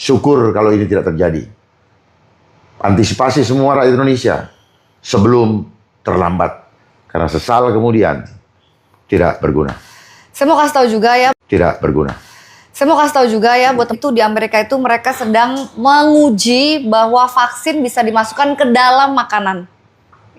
syukur kalau ini tidak terjadi. Antisipasi semua rakyat Indonesia sebelum terlambat. Karena sesal kemudian tidak berguna. Saya mau kasih tahu juga ya. Tidak berguna. Saya mau kasih tahu juga ya, buat itu di Amerika itu mereka sedang menguji bahwa vaksin bisa dimasukkan ke dalam makanan.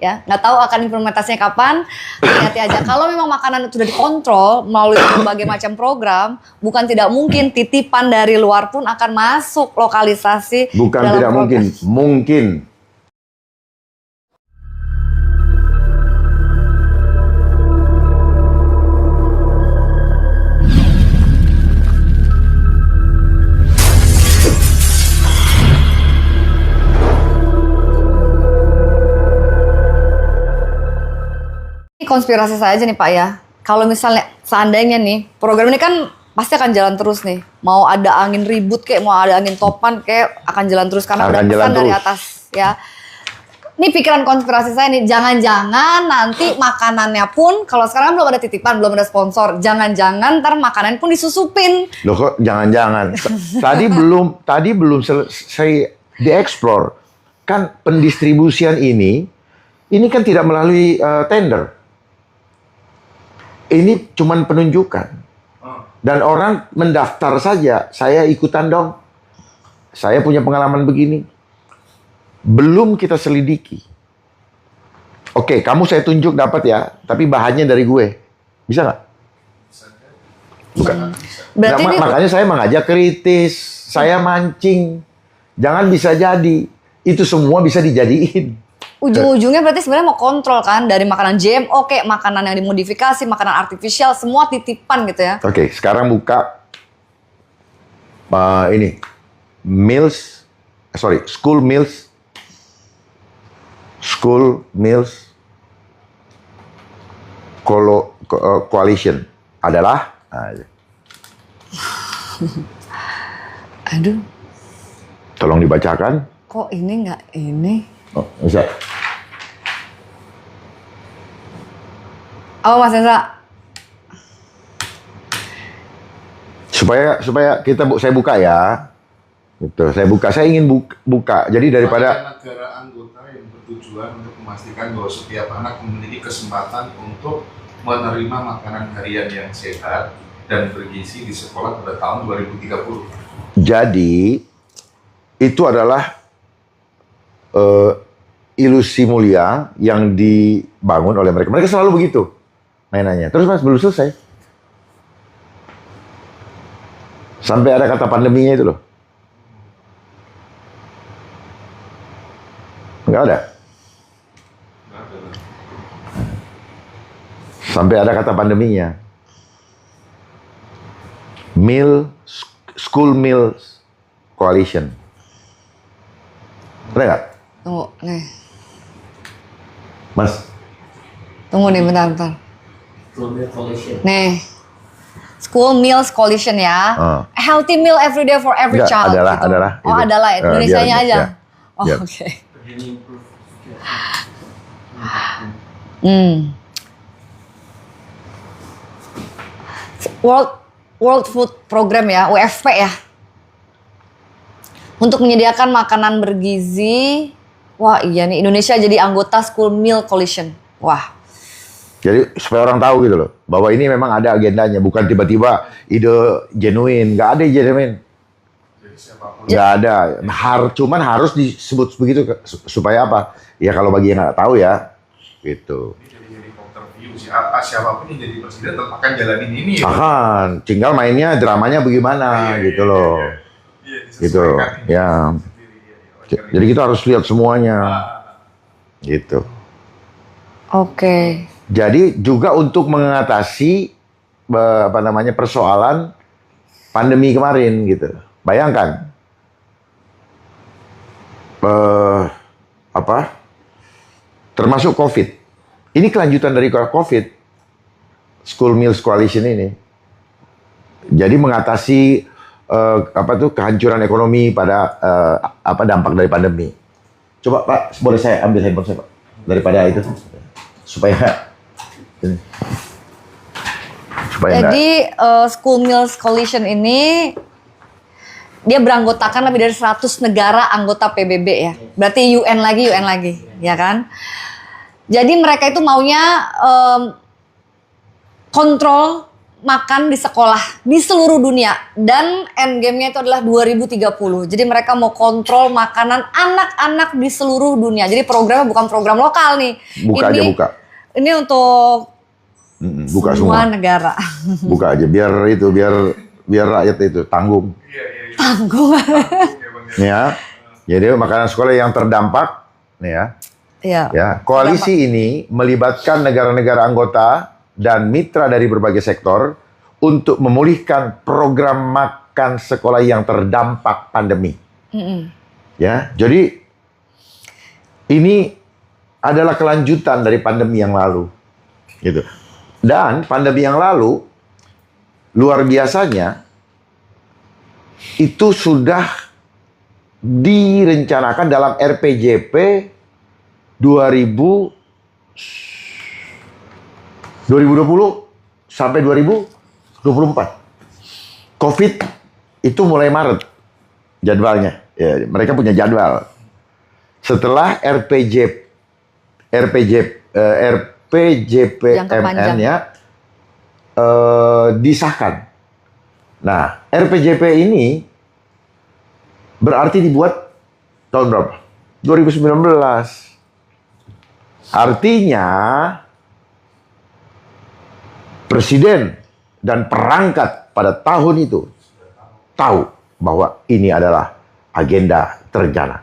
Ya, nggak tahu akan implementasinya kapan. Hati-hati aja. Kalau memang makanan itu sudah dikontrol melalui berbagai macam program, bukan tidak mungkin titipan dari luar pun akan masuk lokalisasi. Bukan dalam tidak program. mungkin, mungkin. Konspirasi saya aja nih Pak ya. Kalau misalnya seandainya nih program ini kan pasti akan jalan terus nih. Mau ada angin ribut kayak mau ada angin topan kayak akan jalan terus karena Akan ada jalan pesan dari terus. atas ya. Ini pikiran konspirasi saya nih, jangan-jangan nanti makanannya pun kalau sekarang belum ada titipan, belum ada sponsor, jangan-jangan ntar makanan pun disusupin. Loh kok jangan-jangan. Tadi belum selesai dieksplor. Kan pendistribusian ini kan tidak melalui tender. Ini cuman penunjukan. Dan orang mendaftar saja, saya ikutan dong. Saya punya pengalaman begini. Belum kita selidiki. Oke, kamu saya tunjuk dapat ya, tapi bahannya dari gue. Bisa nggak? Bukan. Berarti Nah, ini makanya saya mengajak kritis, saya mancing. Jangan bisa jadi. Itu semua bisa dijadiin. ujung-ujungnya berarti sebenarnya mau kontrol kan dari makanan GMO kayak makanan yang dimodifikasi, makanan artifisial, semua titipan gitu ya. Oke, sekarang buka ini school meals coalition adalah Aduh, tolong dibacakan. kok ini nggak ini? Oh, bisa. Oh Mas Hendra, Supaya saya buka ya. Gitu, saya ingin buka. Jadi daripada negara anggota yang bertujuan untuk memastikan bahwa setiap anak memiliki kesempatan untuk menerima makanan harian yang sehat dan bergizi di sekolah pada tahun 2030. jadi itu adalah ilusi mulia yang dibangun oleh mereka. Mereka selalu begitu mainannya. Terus Mas belum selesai. Sampai ada kata pandeminya itu loh. Nggak ada. Sampai ada kata pandeminya. School Meals Coalition. Ada nggak? tunggu nih, Mas? tunggu nih bentar. Nih, School Meals Coalition ya. A healthy meal every day for every Enggak, child. adalah gitu. Oh itu. adalah Indonesianya Biar, aja. ya, Oh biar. oke. World Food Program ya, WFP ya. Untuk menyediakan makanan bergizi. Wah iya nih, Indonesia jadi anggota School Meal Coalition. Wah. Jadi supaya orang tahu gitu loh, bahwa ini memang ada agendanya, bukan tiba-tiba ide genuine, nggak ada ide genuine, Jadi siapapun nggak ada. Cuman harus disebut begitu supaya apa? Ya kalau bagi yang nggak tahu ya, gitu. ini jadi helikopter view, siapapun yang jadi presiden tetap akan jalanin ini ya. Akan, tinggal mainnya dramanya bagaimana gitu loh, Iya, gitu. disesuaikan ini Ya, sendiri, ya. jadi kita harus lihat semuanya, gitu. Oke. Jadi juga untuk mengatasi persoalan pandemi kemarin gitu. Bayangkan termasuk COVID. Ini kelanjutan dari COVID. School Meals Coalition ini. Jadi mengatasi kehancuran ekonomi pada dampak dari pandemi. Coba Pak, boleh saya ambil handphone saya Pak daripada itu supaya ini. Jadi School Meals Coalition ini dia beranggotakan lebih dari 100 negara anggota PBB ya. Berarti UN lagi, ya kan? Jadi mereka itu maunya kontrol makan di sekolah di seluruh dunia, dan endgame-nya itu adalah 2030. Jadi mereka mau kontrol makanan anak-anak di seluruh dunia. Jadi programnya bukan program lokal nih. Ini untuk buka semua semua negara. Buka aja biar rakyat itu tanggung. Tanggung. Nih ya. Jadi makanan sekolah yang terdampak nih ya. Iya. Ya, koalisi ini melibatkan negara-negara anggota dan mitra dari berbagai sektor untuk memulihkan program makan sekolah yang terdampak pandemi. Ya, jadi ini adalah kelanjutan dari pandemi yang lalu, gitu. Dan pandemi yang lalu luar biasanya itu sudah direncanakan dalam RPJP 2020 sampai 2024. COVID itu mulai Maret jadwalnya. Ya, mereka punya jadwal. Setelah RPJPMN ya disahkan. Nah, RPJP ini berarti dibuat tahun berapa? 2019. Artinya presiden dan perangkat pada tahun itu tahu bahwa ini adalah agenda terencana.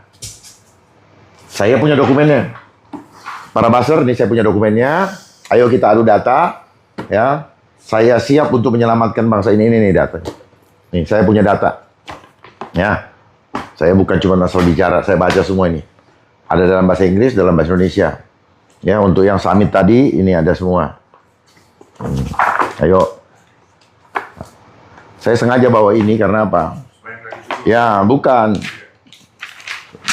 Saya punya dokumennya. Para buzzer, nih saya punya dokumennya. Ayo kita adu data, ya. Saya siap untuk menyelamatkan bangsa ini nih data. Nih, saya punya data. Ya. Saya bukan cuma asal bicara, saya baca semua ini. Ada dalam bahasa Inggris, dalam bahasa Indonesia. Ya, untuk yang summit tadi ini ada semua. Ayo. Saya sengaja bawa ini karena apa? Ya, bukan.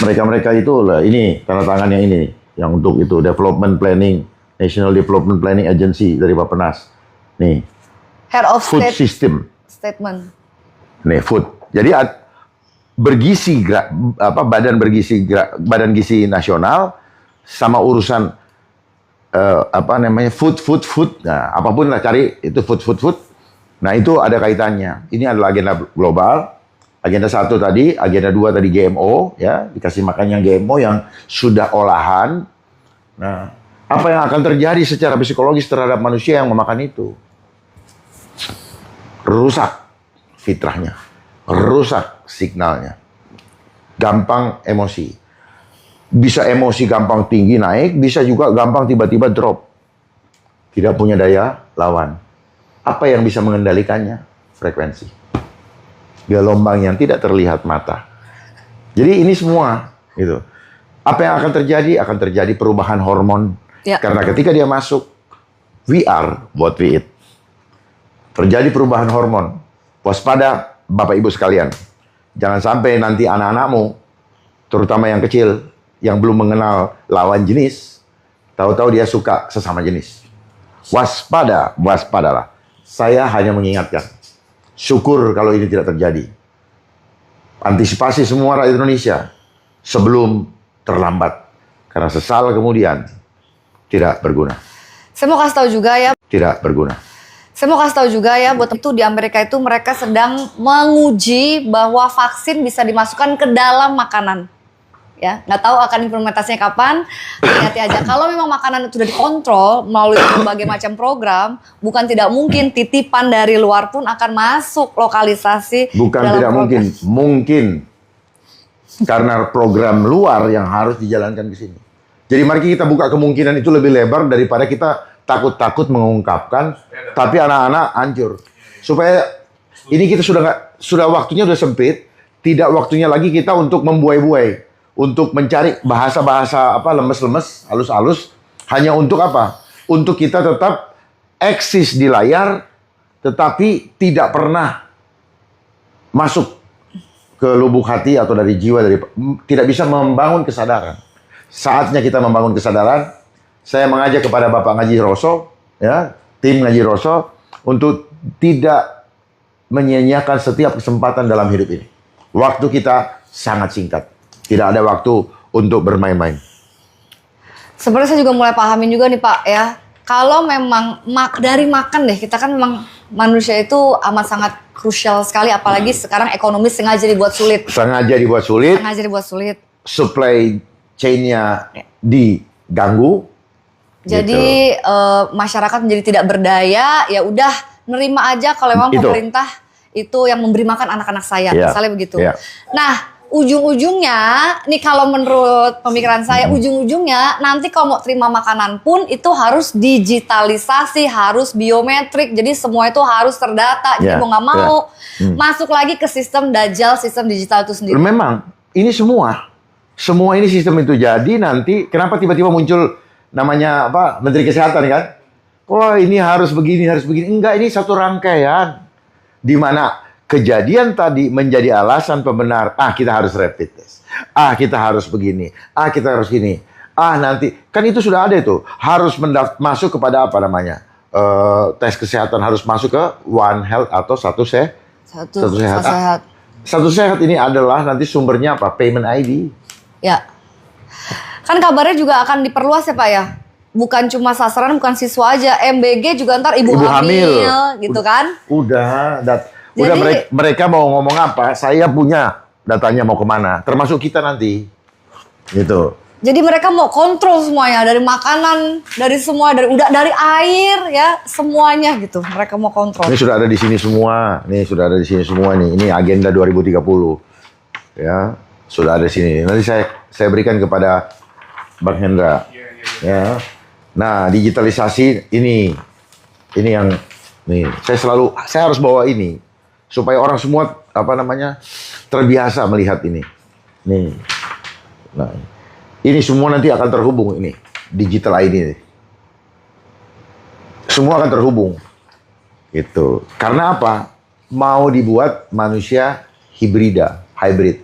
Mereka-mereka itu lah, ini tanda tangan yang ini, yang untuk itu Development Planning, National Development Planning Agency dari Bappenas. Nih, Head of Food State System. Statement. Nih, food. Jadi bergizi, badan gizi nasional sama urusan food. Nah, apapun lah cari itu food. Nah, itu ada kaitannya. Ini adalah agenda global. Agenda 1 tadi, agenda 2 tadi GMO, ya, dikasih makan yang GMO yang sudah olahan. Nah, apa yang akan terjadi secara psikologis terhadap manusia yang memakan itu? Rusak fitrahnya, rusak signalnya, gampang emosi. Bisa emosi gampang tinggi naik, bisa juga gampang tiba-tiba drop. Tidak punya daya lawan. Apa yang bisa mengendalikannya? Frekuensi. Gelombang yang tidak terlihat mata. Jadi ini semua gitu. Apa yang akan terjadi? Akan terjadi perubahan hormon. Ya. Karena ketika dia masuk, we are what we eat. Terjadi perubahan hormon. Waspada Bapak Ibu sekalian. Jangan sampai nanti anak-anakmu, terutama yang kecil, yang belum mengenal lawan jenis, tahu-tahu dia suka sesama jenis. Waspadalah. Saya hanya mengingatkan. Syukur kalau ini tidak terjadi. Antisipasi semua rakyat Indonesia sebelum terlambat. Karena sesal kemudian tidak berguna. Saya mau kasih tahu juga ya. Tidak berguna. Saya mau kasih tahu juga ya, buat itu di Amerika itu mereka sedang menguji bahwa vaksin bisa dimasukkan ke dalam makanan. Ya, nggak tahu akan implementasinya kapan. Hati-hati aja. Kalau memang makanan itu sudah dikontrol melalui berbagai macam program, bukan tidak mungkin titipan dari luar pun akan masuk lokalisasi. Bukan dalam tidak program. mungkin. Karena program luar yang harus dijalankan ke sini. Jadi mari kita buka kemungkinan itu lebih lebar daripada kita takut-takut mengungkapkan, tapi anak-anak hancur. Supaya ini kita sudah waktunya sudah sempit, tidak waktunya lagi kita untuk membuai-buai. Untuk mencari bahasa-bahasa lemes-lemes, halus-halus, hanya untuk apa? Untuk kita tetap eksis di layar, tetapi tidak pernah masuk ke lubuk hati atau dari jiwa, tidak bisa membangun kesadaran. Saatnya kita membangun kesadaran. Saya mengajak kepada Bapak Ngaji Roso, ya, tim Ngaji Roso, untuk tidak menyia-nyiakan setiap kesempatan dalam hidup ini. Waktu kita sangat singkat. Tidak ada waktu untuk bermain-main. Sebenarnya saya juga mulai pahamin juga nih Pak ya. Kalau memang dari makan deh, kita kan memang manusia itu amat sangat krusial sekali, apalagi sekarang ekonomi sengaja dibuat sulit. Sengaja dibuat sulit. Sengaja dibuat sulit. Supply chain-nya diganggu. Jadi masyarakat menjadi tidak berdaya, ya udah nerima aja kalau memang Itu. pemerintah itu yang memberi makan anak-anak saya, Iya. misalnya begitu. Iya. Nah, ujung-ujungnya, nih kalau menurut pemikiran saya, ujung-ujungnya nanti kalau mau terima makanan pun itu harus digitalisasi, harus biometrik, jadi semua itu harus terdata. Jadi Iya, mau nggak mau iya. masuk lagi ke sistem Dajjal, sistem digital itu sendiri. Memang ini semua ini sistem itu jadi nanti kenapa tiba-tiba muncul namanya apa Menteri Kesehatan kan? Wah ini harus begini. Enggak, ini satu rangkaian di mana kejadian tadi menjadi alasan pembenar. Kita harus rapid test. Kita harus begini. Kita harus gini. Nanti kan itu sudah ada itu harus masuk kepada apa namanya tes kesehatan harus masuk ke One Health atau satu sehat. Satu sehat ini adalah nanti sumbernya apa? Payment ID. Ya. Kan kabarnya juga akan diperluas ya Pak ya? Bukan cuma sasaran, bukan siswa aja. MBG juga ntar ibu hamil gitu kan? Udah Jadi- mereka mau ngomong apa? Saya punya datanya mau kemana. Termasuk kita nanti. Gitu. Jadi mereka mau kontrol semuanya, dari makanan, dari semua, dari air ya, semuanya gitu. Mereka mau kontrol. Ini sudah ada di sini semua. Ini agenda 2030. Ya, sudah ada di sini. Nanti saya berikan kepada Bang Hendra. Ya. Nah, digitalisasi ini yang nih, saya harus bawa ini supaya orang semua terbiasa melihat ini. Nih. Nah, ini semua nanti akan terhubung ini, digital ID. Semua akan terhubung. Gitu. Karena apa? Mau dibuat manusia hybrid.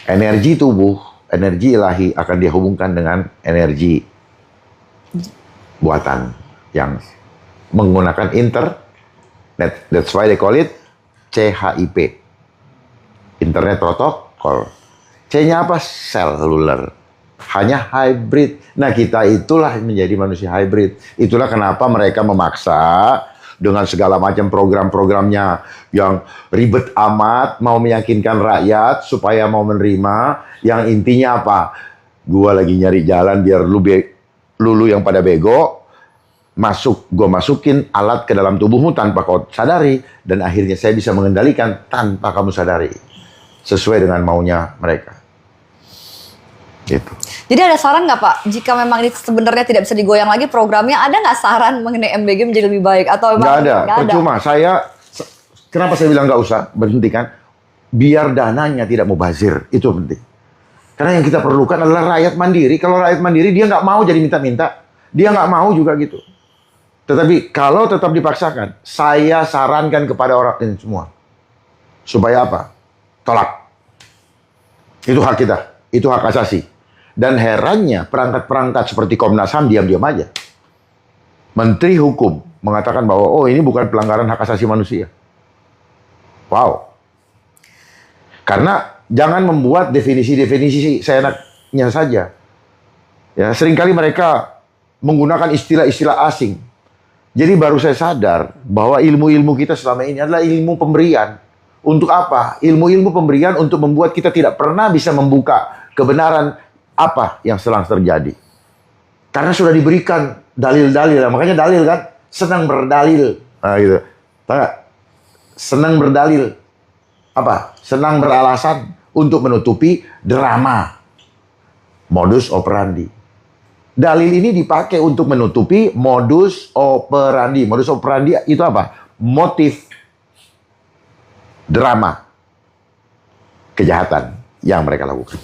Energi tubuh, energi ilahi akan dihubungkan dengan energi buatan yang menggunakan internet. That's why they call it CHIP. Internet Protocol. C-nya apa? Cellular. Hanya hybrid. Nah, kita itulah menjadi manusia hybrid. Itulah kenapa mereka memaksa dengan segala macam program-programnya yang ribet amat, mau meyakinkan rakyat supaya mau menerima. Yang intinya apa? Gua lagi nyari jalan biar lu yang pada bego gua masukin alat ke dalam tubuhmu tanpa kau sadari, dan akhirnya saya bisa mengendalikan tanpa kamu sadari, sesuai dengan maunya mereka. Gitu. Jadi ada saran nggak Pak, jika memang ini sebenarnya tidak bisa digoyang lagi programnya, ada nggak saran mengenai MBG menjadi lebih baik? Atau memang Nggak ada, percuma. Kenapa saya bilang nggak usah, berhentikan? Biar dananya tidak mubazir, itu penting. Karena yang kita perlukan adalah rakyat mandiri. Kalau rakyat mandiri, dia nggak mau jadi minta-minta. Dia nggak mau juga gitu. Tetapi kalau tetap dipaksakan, saya sarankan kepada orang ini semua. Supaya apa? Tolak. Itu hak kita. Itu hak asasi. Dan herannya, perangkat-perangkat seperti Komnas HAM diam-diam aja. Menteri Hukum mengatakan bahwa, oh ini bukan pelanggaran hak asasi manusia. Wow. Karena jangan membuat definisi-definisi seenaknya saja. Ya, seringkali mereka menggunakan istilah-istilah asing. Jadi baru saya sadar bahwa ilmu-ilmu kita selama ini adalah ilmu pemberian. Untuk apa? Ilmu-ilmu pemberian untuk membuat kita tidak pernah bisa membuka kebenaran apa yang sedang terjadi. Karena sudah diberikan dalil-dalil. Makanya dalil kan, senang berdalil. Nah, gitu. Tahu nggak? Senang berdalil. Apa? Senang beralasan untuk menutupi drama. Modus operandi. Dalil ini dipakai untuk menutupi modus operandi. Modus operandi itu apa? Motif drama kejahatan yang mereka lakukan.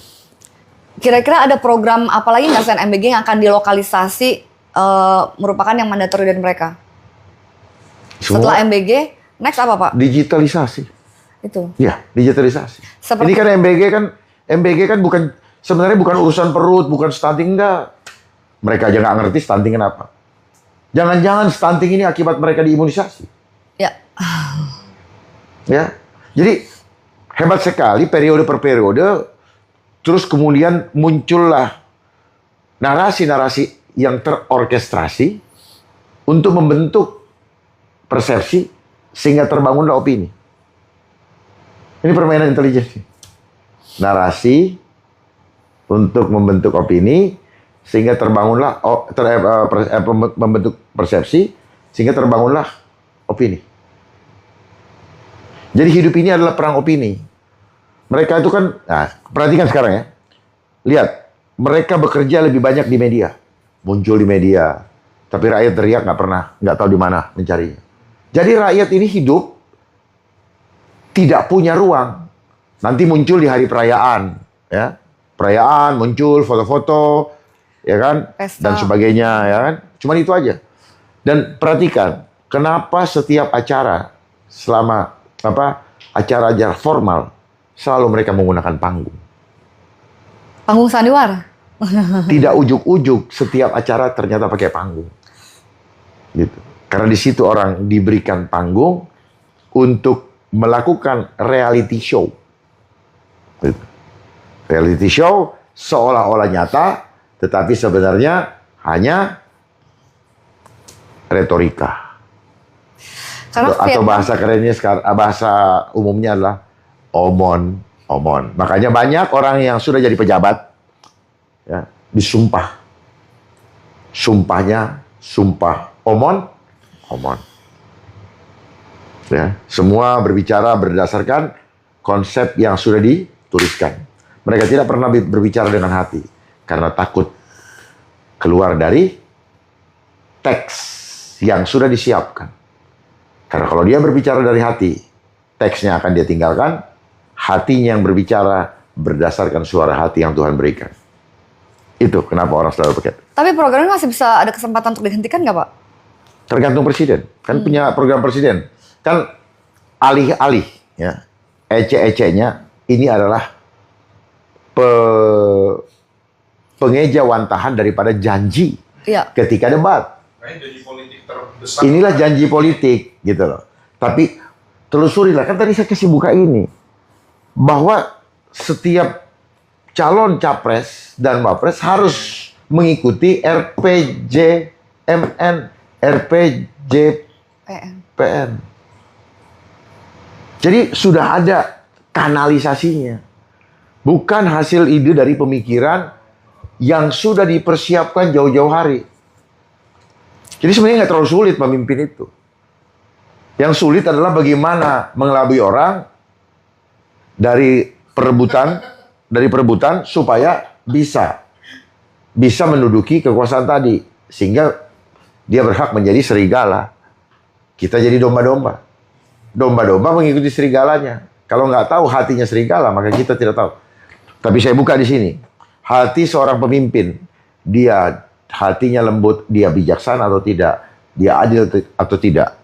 Kira-kira ada program apa lagi nggak selain MBG yang akan dilokalisasi merupakan yang mandatori dari mereka? Semua Setelah MBG, next apa Pak? digitalisasi. Itu. Ya, digitalisasi. Seperti- Ini kan MBG kan sebenarnya bukan urusan perut, bukan stunting, enggak. Mereka aja nggak ngerti stunting kenapa. Jangan-jangan stunting ini akibat mereka diimunisasi. Ya. Ya. Jadi Hebat sekali periode per periode, terus kemudian muncullah narasi-narasi yang terorkestrasi untuk membentuk persepsi sehingga terbangunlah opini. Ini permainan intelijensi. Narasi untuk membentuk opini sehingga terbangunlah membentuk persepsi sehingga terbangunlah opini. Jadi hidup ini adalah perang opini. Mereka itu kan, nah, perhatikan sekarang ya. Lihat, mereka bekerja lebih banyak di media, muncul di media, tapi rakyat teriak nggak tahu di mana mencarinya. Jadi rakyat ini hidup tidak punya ruang. Nanti muncul di hari perayaan, ya, perayaan muncul foto-foto, ya kan, Pesta. dan sebagainya, ya kan. Cuman itu aja. Dan perhatikan, kenapa setiap acara selama acara-acara formal selalu mereka menggunakan panggung. Panggung sandiwara. Tidak ujuk-ujuk setiap acara ternyata pakai panggung. Gitu. Karena di situ orang diberikan panggung untuk melakukan reality show. Gitu. Reality show seolah-olah nyata, tetapi sebenarnya hanya retorika. Karena Atau bahasa kerennya sekarang, bahasa umumnya adalah omon. Makanya banyak orang yang sudah jadi pejabat, ya, disumpah. Sumpahnya, sumpah omon. Ya, semua berbicara berdasarkan konsep yang sudah dituliskan. Mereka tidak pernah berbicara dengan hati, karena takut keluar dari teks yang sudah disiapkan. Karena kalau dia berbicara dari hati, teksnya akan dia tinggalkan, hatinya yang berbicara berdasarkan suara hati yang Tuhan berikan. Itu kenapa orang selalu pakai. Tapi programnya masih bisa ada kesempatan untuk dihentikan nggak, Pak? Tergantung presiden. Kan punya program presiden. Kan alih-alih, ya, ece-ecenya ini adalah pengejawantahan daripada janji Iya. ketika debat. Kayaknya janji politik terbesar. Inilah janji politik, gitu loh. Tapi telusurilah, kan tadi saya kasih buka ini, bahwa setiap calon capres dan wapres harus mengikuti RPJMN, RPJPN. Jadi sudah ada kanalisasinya. Bukan hasil ide dari pemikiran yang sudah dipersiapkan jauh-jauh hari. Jadi sebenarnya nggak terlalu sulit memimpin itu. Yang sulit adalah bagaimana mengelabui orang dari perebutan supaya bisa menduduki kekuasaan tadi, sehingga dia berhak menjadi serigala. Kita jadi domba-domba. Domba-domba mengikuti serigalanya. Kalau nggak tahu hatinya serigala, maka kita tidak tahu. Tapi saya buka di sini. Hati seorang pemimpin, dia hatinya lembut, dia bijaksana atau tidak, dia adil atau tidak,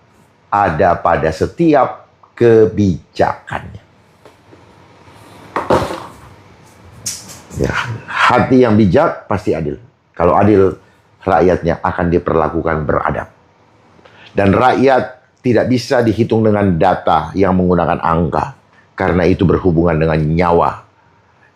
ada pada setiap kebijakannya. Ya, hati yang bijak pasti adil. Kalau adil, rakyatnya akan diperlakukan beradab. Dan rakyat tidak bisa dihitung dengan data yang menggunakan angka, karena itu berhubungan dengan nyawa,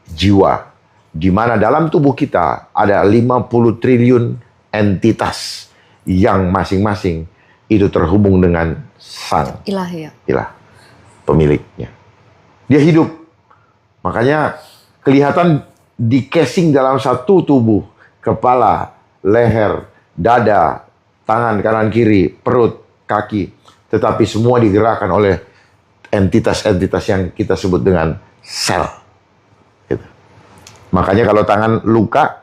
jiwa, di mana dalam tubuh kita ada 50 triliun entitas yang masing-masing itu terhubung dengan sang Ilahi ya. ilah, pemiliknya. Dia hidup. Makanya kelihatan di casing dalam satu tubuh, kepala, leher, dada, tangan kanan kiri, perut, kaki, tetapi semua digerakkan oleh entitas-entitas yang kita sebut dengan sel. Gitu. Makanya kalau tangan luka,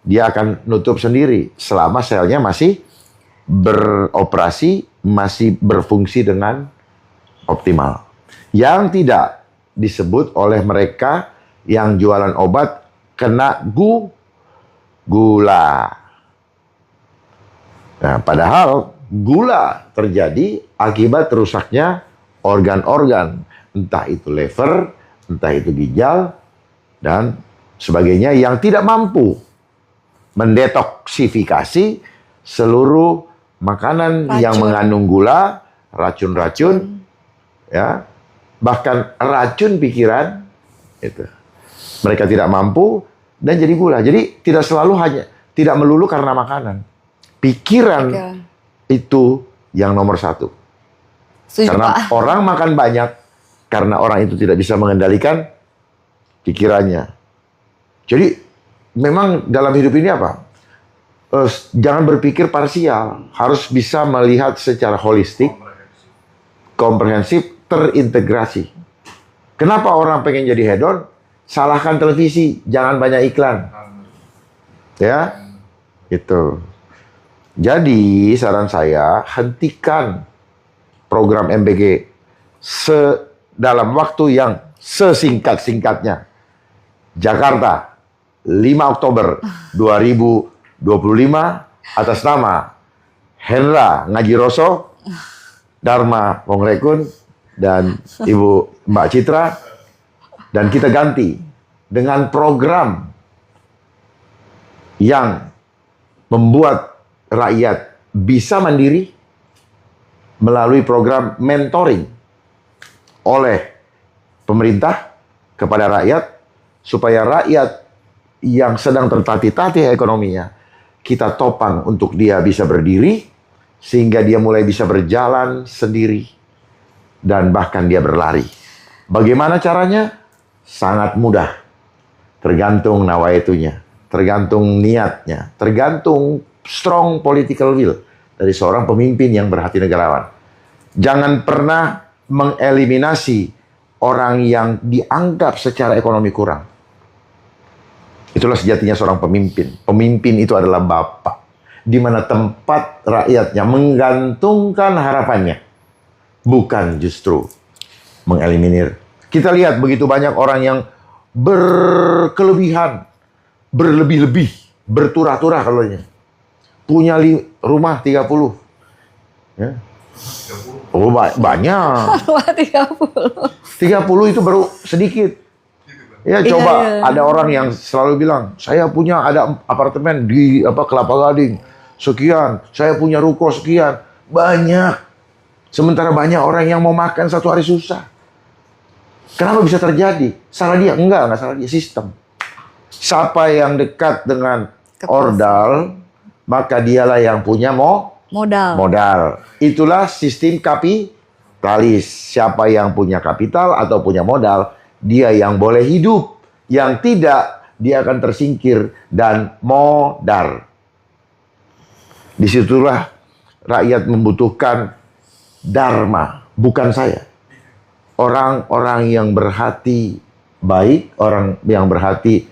dia akan nutup sendiri selama selnya masih beroperasi, masih berfungsi dengan optimal. Yang tidak disebut oleh mereka yang jualan obat kena gula. Nah, padahal gula terjadi akibat rusaknya organ-organ, entah itu liver, entah itu ginjal, dan sebagainya yang tidak mampu mendetoksifikasi seluruh makanan yang mengandung gula, racun-racun, ya, bahkan racun pikiran, itu. Mereka tidak mampu dan jadi gula. Jadi tidak melulu karena makanan. Pikiran itu yang nomor satu. Setuju, Karena Pak. orang makan banyak karena orang itu tidak bisa mengendalikan pikirannya. Jadi memang dalam hidup ini apa? Jangan berpikir parsial, harus bisa melihat secara holistik, komprehensif, terintegrasi. Kenapa orang pengen jadi hedon? Salahkan televisi, jangan banyak iklan. Ya, itu. Jadi saran saya, hentikan program MBG dalam waktu yang sesingkat-singkatnya. Jakarta, 5 Oktober 2025, atas nama Hendra Ngajiroso, Dharma Pongrekun, dan Ibu Mbak Citra. Dan kita ganti dengan program yang membuat rakyat bisa mandiri melalui program mentoring oleh pemerintah kepada rakyat, supaya rakyat yang sedang tertatih-tatih ekonominya, kita topang untuk dia bisa berdiri, sehingga dia mulai bisa berjalan sendiri, dan bahkan dia berlari. Bagaimana caranya? Sangat mudah. Tergantung nawaitunya, tergantung niatnya, tergantung strong political will dari seorang pemimpin yang berhati negarawan. Jangan pernah mengeliminasi orang yang dianggap secara ekonomi kurang. Itulah sejatinya seorang pemimpin. Pemimpin itu adalah bapak, di mana tempat rakyatnya menggantungkan harapannya, bukan justru mengeliminir. Kita lihat begitu banyak orang yang berkelebihan, berlebih-lebih, berturah-turah kalaunya. Punya rumah 30. Ya. Oh, banyak. Rumah 30. 30 itu baru sedikit. Ya, coba ada orang yang selalu bilang, saya punya ada apartemen di Kelapa Gading sekian, saya punya ruko sekian. Banyak. Sementara banyak orang yang mau makan satu hari susah. Kenapa bisa terjadi? Salah dia? Enggak salah dia, sistem. Siapa yang dekat dengan ordal, maka dialah yang punya modal. Itulah sistem kapitalis. Siapa yang punya kapital atau punya modal, dia yang boleh hidup. Yang tidak, dia akan tersingkir dan modar. Disitulah rakyat membutuhkan dharma, bukan saya. Orang-orang yang berhati baik, orang yang berhati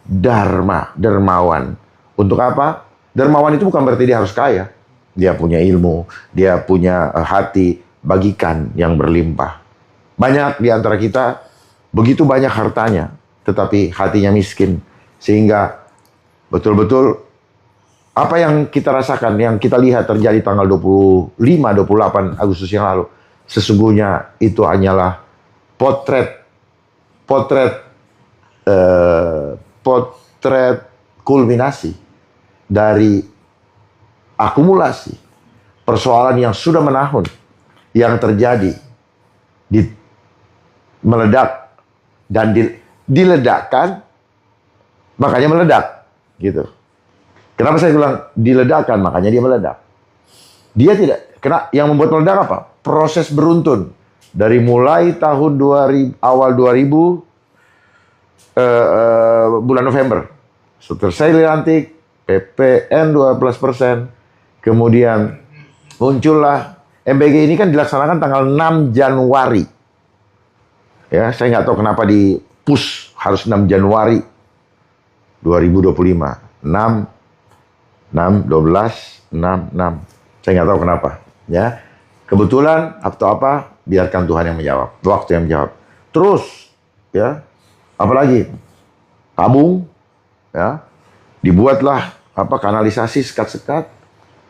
dermawan. Untuk apa? Dermawan itu bukan berarti dia harus kaya. Dia punya ilmu, dia punya hati, bagikan yang berlimpah. Banyak di antara kita begitu banyak hartanya, tetapi hatinya miskin. Sehingga betul-betul apa yang kita rasakan, yang kita lihat terjadi tanggal 25-28 Agustus yang lalu, sesungguhnya itu hanyalah potret kulminasi dari akumulasi persoalan yang sudah menahun, yang terjadi, meledak dan diledakkan, makanya meledak, gitu. Kenapa saya bilang diledakkan, makanya dia meledak. Dia tidak, yang membuat meledak apa? Proses beruntun dari mulai tahun awal 2000 bulan November, setelah saya dilantik, PPN 12%, kemudian muncullah MBG ini kan dilaksanakan tanggal 6 Januari. Ya, saya nggak tahu kenapa di push harus 6 Januari 2025. 6, 12, 6. Saya nggak tahu kenapa. Ya, kebetulan atau apa, biarkan Tuhan yang menjawab. Waktu yang menjawab. Terus, ya, apalagi tabung, ya, dibuatlah kanalisasi sekat-sekat.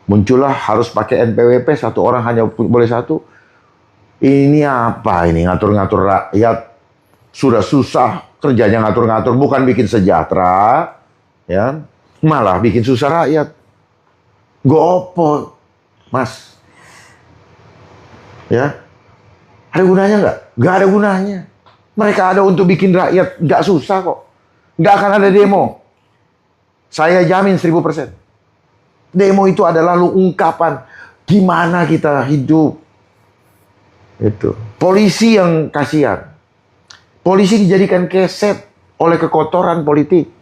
Muncullah harus pakai NPWP, satu orang hanya boleh satu. Ini apa ini, ngatur-ngatur rakyat, sudah susah kerjanya ngatur-ngatur, bukan bikin sejahtera, ya, malah bikin susah rakyat. Gopo, Mas. Ya. Ada gunanya nggak? Nggak ada gunanya. Mereka ada untuk bikin rakyat nggak susah kok. Nggak akan ada demo. Saya jamin 1000%. Demo itu adalah lu ungkapan gimana kita hidup. Itu. Polisi yang kasihan. Polisi dijadikan keset oleh kekotoran politik.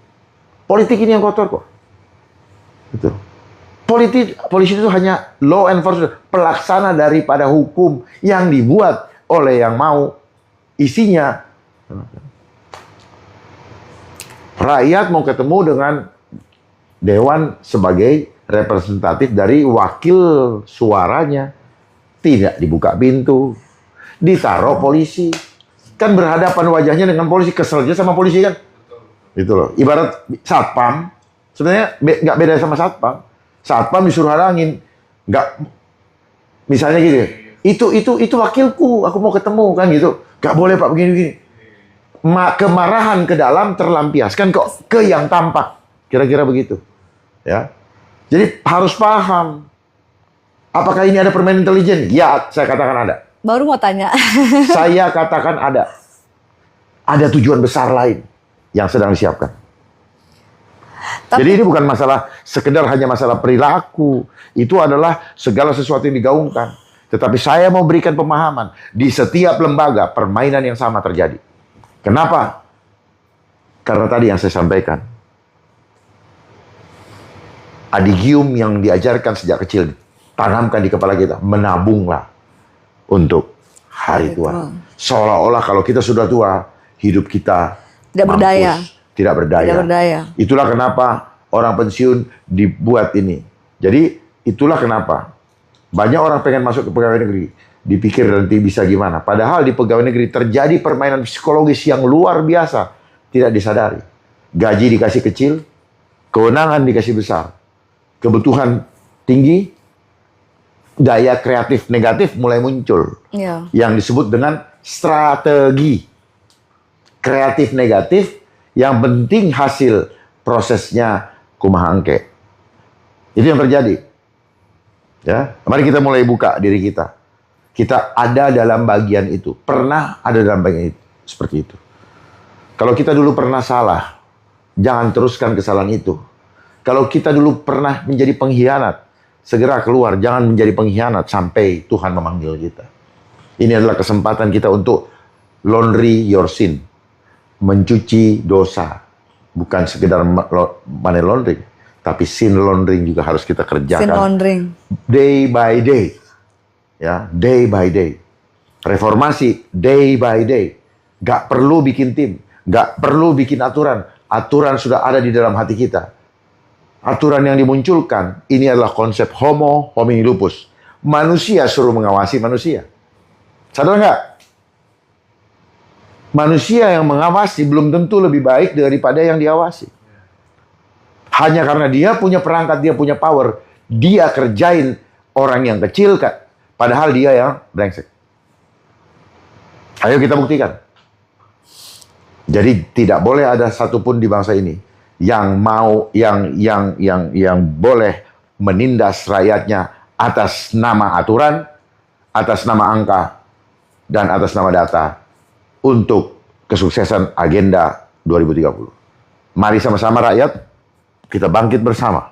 Politik ini yang kotor kok. Itu. Polisi itu hanya law enforcement, pelaksana daripada hukum yang dibuat oleh yang mau. Isinya rakyat mau ketemu dengan dewan sebagai representatif dari wakil suaranya. Tidak dibuka pintu, ditaruh polisi. Kan berhadapan wajahnya dengan polisi, keselnya sama polisi kan. Itu loh. Ibarat satpam, sebenarnya nggak beda sama satpam. Satpam disuruh halangin, nggak, misalnya gitu. Itu wakilku, aku mau ketemu kan gitu. Nggak boleh Pak begini-begini. Kemarahan ke dalam terlampiaskan kok ke yang tampak. Kira-kira begitu. Ya. Jadi harus paham. Apakah ini ada permainan intelijen? Ya, saya katakan ada. Baru mau tanya. Saya katakan ada. Ada tujuan besar lain yang sedang disiapkan. Jadi ini bukan masalah sekedar hanya masalah perilaku. Itu adalah segala sesuatu yang digaungkan. Tetapi saya mau berikan pemahaman. Di setiap lembaga permainan yang sama terjadi. Kenapa? Karena tadi yang saya sampaikan. Adigium yang diajarkan sejak kecil. Tanamkan di kepala kita. Menabunglah untuk hari tua. Seolah-olah kalau kita sudah tua, hidup kita Tidak berdaya. Tidak berdaya. Tidak berdaya. Itulah kenapa orang pensiun dibuat ini. Jadi itulah kenapa banyak orang pengen masuk ke pegawai negeri. Dipikir nanti bisa gimana. Padahal di pegawai negeri terjadi permainan psikologis yang luar biasa. Tidak disadari. Gaji dikasih kecil, kewenangan dikasih besar. Kebutuhan tinggi, daya kreatif negatif mulai muncul. Iya. Yang disebut dengan strategi. Kreatif negatif, yang penting hasil prosesnya kumaha engke. Itu yang terjadi. Ya, mari kita mulai buka diri kita. Kita ada dalam bagian itu. Pernah ada dalam bagian itu. Seperti itu. Kalau kita dulu pernah salah, jangan teruskan kesalahan itu. Kalau kita dulu pernah menjadi pengkhianat, segera keluar. Jangan menjadi pengkhianat sampai Tuhan memanggil kita. Ini adalah kesempatan kita untuk laundry your sin. Mencuci dosa. Bukan sekedar money laundering. Tapi sin laundering juga harus kita kerjakan. Sin laundering. Day by day. Ya, day by day. Reformasi, day by day. Gak perlu bikin tim. Gak perlu bikin aturan. Aturan sudah ada di dalam hati kita. Aturan yang dimunculkan, ini adalah konsep homo homini lupus. Manusia suruh mengawasi manusia. Sadar nggak? Manusia yang mengawasi belum tentu lebih baik daripada yang diawasi. Hanya karena dia punya perangkat, dia punya power, dia kerjain orang yang kecil, padahal dia yang brengsek. Ayo kita buktikan. Jadi tidak boleh ada satupun di bangsa ini yang mau yang boleh menindas rakyatnya atas nama aturan, atas nama angka, dan atas nama data untuk kesuksesan agenda 2030. Mari sama-sama rakyat kita bangkit bersama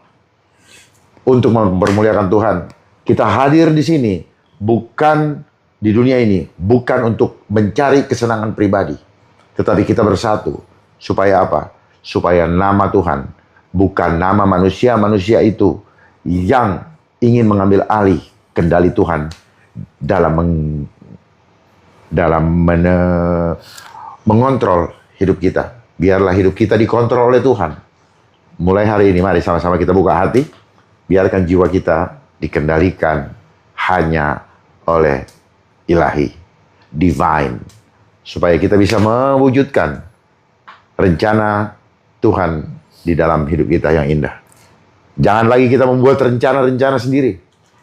untuk mempermuliakan Tuhan. Kita hadir di sini bukan di dunia ini, bukan untuk mencari kesenangan pribadi, tetapi kita bersatu supaya apa? Supaya nama Tuhan, bukan nama manusia itu yang ingin mengambil alih kendali Tuhan dalam mengontrol hidup kita. Biarlah hidup kita dikontrol oleh Tuhan. Mulai hari ini, mari sama-sama kita buka hati. Biarkan jiwa kita dikendalikan hanya oleh ilahi, divine. Supaya kita bisa mewujudkan rencana Tuhan di dalam hidup kita yang indah. Jangan lagi kita membuat rencana-rencana sendiri.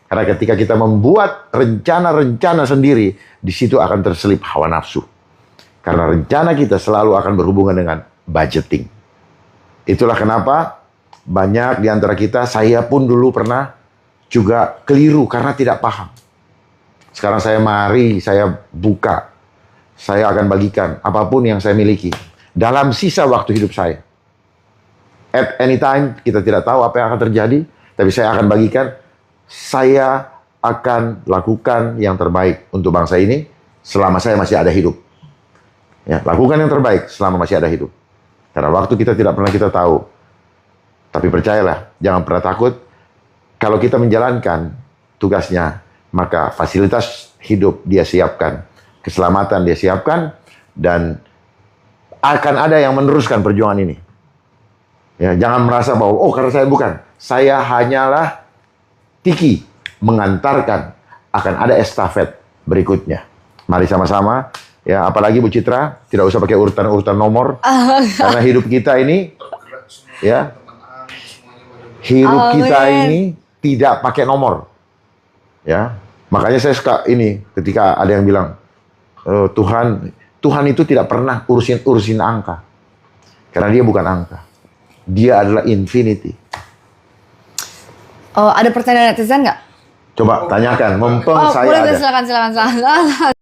Karena ketika kita membuat rencana-rencana sendiri, di situ akan terselip hawa nafsu. Karena rencana kita selalu akan berhubungan dengan budgeting. Itulah kenapa banyak di antara kita, saya pun dulu pernah juga keliru karena tidak paham. Sekarang saya buka. Saya akan bagikan apapun yang saya miliki dalam sisa waktu hidup saya. At any time, kita tidak tahu apa yang akan terjadi, tapi saya akan bagikan. Saya akan lakukan yang terbaik untuk bangsa ini selama saya masih ada hidup. Ya, lakukan yang terbaik selama masih ada hidup. Karena waktu kita tidak pernah kita tahu. Tapi percayalah, jangan pernah takut. Kalau kita menjalankan tugasnya, maka fasilitas hidup dia siapkan. Keselamatan dia siapkan, dan akan ada yang meneruskan perjuangan ini. Ya, jangan merasa bahwa, oh karena saya bukan. Saya hanyalah tiki mengantarkan, akan ada estafet berikutnya. Mari sama-sama, ya, apalagi Bu Citra, tidak usah pakai urutan-urutan nomor. Karena hidup kita ini, ya, hidup kita ini tidak pakai nomor. Ya, makanya saya suka ini ketika ada yang bilang, Tuhan itu tidak pernah urusin angka. Karena dia bukan angka. Dia adalah infinity. Ada pertanyaan netizen nggak? Coba tanyakan, mumpung saya boleh, ada. silakan.